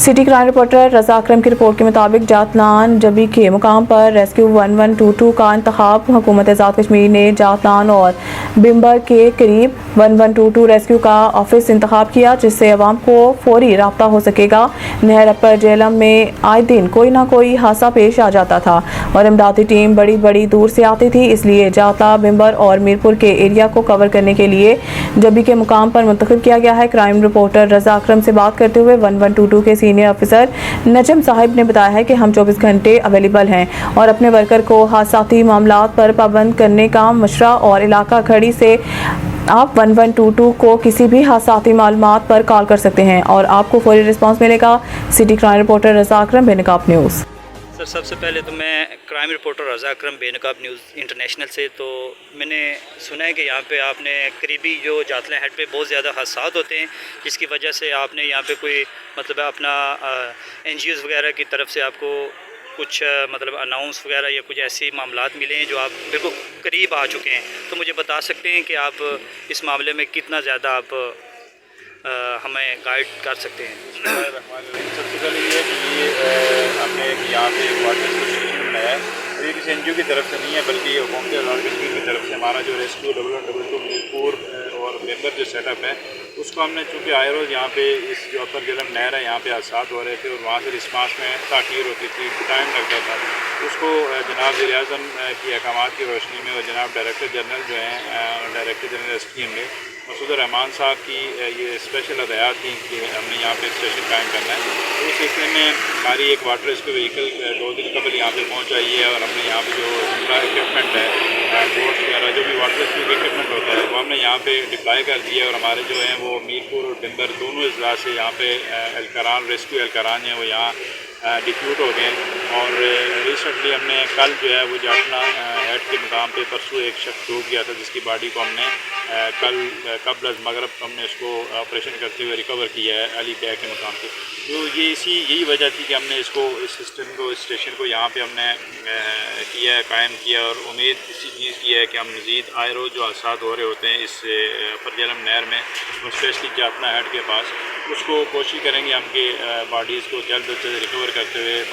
City crime reporter रज़ा अकरम की report के मुताबिक जातलान जबी के मुकाम पर रेस्क्यू 1122 का इंतखाब हुकूमत आज़ाद कश्मीर ने जातलान और बिम्बर के करीब 1122 रेस्क्यू का ऑफिस इंतखाब किया, जिससे अवाम को फौरी राब्ता हो सकेगा। नहर अपर जेहलम में आए दिन कोई ना कोई हादसा पेश आ जाता था और इमदादी टीम बड़ी दूर से आती थी, इसलिए जातला, बिम्बर और मीरपुर के एरिया को कवर करने के लिए जबी के मुकाम पर मुंतखब किया गया है। क्राइम रिपोर्टर रज़ा अकरम से बात करते हुए 1122 के सीनियर ऑफिसर नजम साहिब ने बताया है कि हम 24 घंटे अवेलेबल हैं और अपने वर्कर को हादसाती मामलात पर पाबंद करने का मशवरा और इलाका खड़ी से आप 1122 को किसी भी हादसाती मालूमात पर कॉल कर सकते हैं और आपको फौरी रिस्पांस मिलेगा। सिटी क्राइम रिपोर्टर रज़ा अकरम, बेनकाब न्यूज़। सर, सबसे पहले तो मैं क्राइम रिपोर्टर रज़ा अकरम, बेनकाब न्यूज़ इंटरनेशनल से, तो मैंने सुना है कि यहाँ पे आपने करीबी जो जातला हेड पे बहुत ज़्यादा हादसात होते हैं, जिसकी वजह से आपने यहाँ पे कोई मतलब अपना NGOs वगैरह की तरफ से आपको कुछ मतलब अनाउंस वगैरह या कुछ ऐसे मामलात मिले हैं जो आप बिल्कुल करीब आ चुके हैं, तो मुझे बता सकते हैं कि आप इस मामले में कितना ज़्यादा आप हमें गाइड कर सकते हैं? सबसे पहले ये है कि ये हमने यहाँ पे एक वाटर स्टेशन बनाया है, और ये किसी NGO की तरफ से नहीं है, बल्कि हुकूमत आज़ाद कश्मीर की तरफ से हमारा जो रेस्क्यू 1122 मीरपुर और मेंबर जो सेटअप है, उसको हमने चूँकि आए रोज़ यहाँ पे इस जो अपर जेहलम नहर है यहाँ पे हादसात हो रहे थे और वहाँ से रिस्पांस में ताख़ीर होती थी, टाइम लगता था, उसको जनाब वज़ीर-ए-आज़म की अहकामात की रोशनी में और जनाब डायरेक्टर जनरल जो हैं डायरेक्टर जनरल STM में मसूद रहमान साहब की ये स्पेशल हदायत थी कि हमने यहाँ पे स्टेशन कायम करना है। तो उस सिलसिले में हमारी एक वाटर रेस्क्यू व्हीकल 2 दिन कबल यहाँ पे पहुँच आई है और हमने यहाँ पे जो इक्विपमेंट है, बोट्स वगैरह जो भी वाटर रेस्क्यू का इक्विपमेंट होता है, वो हमने यहाँ पे डिप्लाई कर दिया और हमारे जो हैं वो मीरपुर और बिम्बर दोनों अजला से यहाँ पे एहलकारान रेस्क्यू एहलकारान हैं वो यहाँ डिप्यूट हो गए। और रिसेंटली हमने कल जो है वो जाटना हेड के मुकाम पे परसों एक शख्स डूब गया था, जिसकी बॉडी को हमने कल कबल मगरब हमने उसको ऑपरेशन करते हुए रिकवर किया है अली बैग के मुकाम पे। तो ये यही वजह थी कि हमने इसको इस सिस्टम को, इस स्टेशन को यहाँ पे हमने किया है, कायम किया, और उम्मीद इसी चीज़ की है कि हम मज़ीद आए रोज़ जो हादसात हो रहे होते हैं इस अपर जेहलम नहर में, स्पेशली जातना हेड के पास, उसको कोशिश करेंगे हम कि बॉडीज़ को जल्द से जल्द रिकवर करते हुए